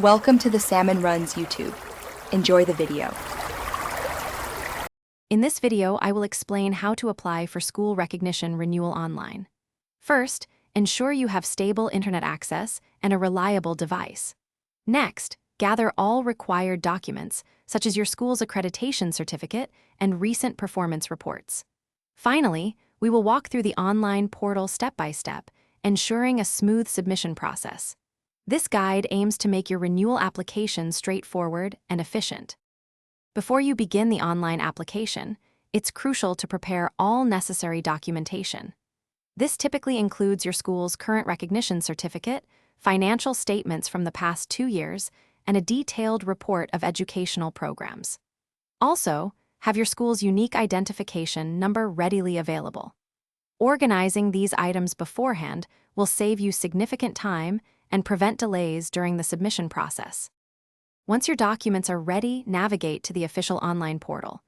Welcome to the Salmon Runs YouTube. Enjoy the video. In this video, I will explain how to apply for school recognition renewal online. First, ensure you have stable internet access and a reliable device. Next, gather all required documents, such as your school's accreditation certificate and recent performance reports. Finally, we will walk through the online portal step by step, ensuring a smooth submission process. This guide aims to make your renewal application straightforward and efficient. Before you begin the online application, it's crucial to prepare all necessary documentation. This typically includes your school's current recognition certificate, financial statements from the past 2 years, and a detailed report of educational programs. Also, have your school's unique identification number readily available. Organizing these items beforehand will save you significant time and prevent delays during the submission process. Once your documents are ready, navigate to the official online portal.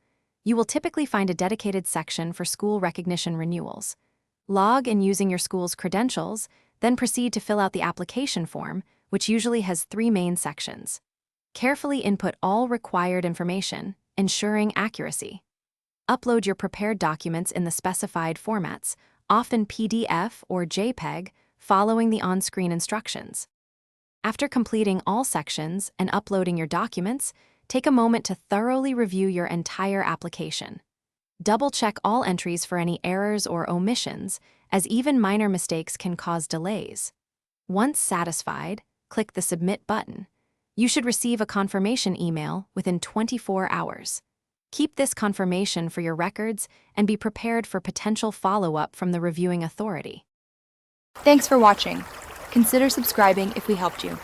You will typically find a dedicated section for school recognition renewals. Log in using your school's credentials, then proceed to fill out the application form, which usually has 3 main sections. Carefully input all required information, ensuring accuracy. Upload your prepared documents in the specified formats, often PDF or JPEG, following the on-screen instructions. After completing all sections and uploading your documents, take a moment to thoroughly review your entire application. Double-check all entries for any errors or omissions, as even minor mistakes can cause delays. Once satisfied, click the Submit button. You should receive a confirmation email within 24 hours. Keep this confirmation for your records and be prepared for potential follow-up from the reviewing authority. Thanks for watching. Consider subscribing if we helped you.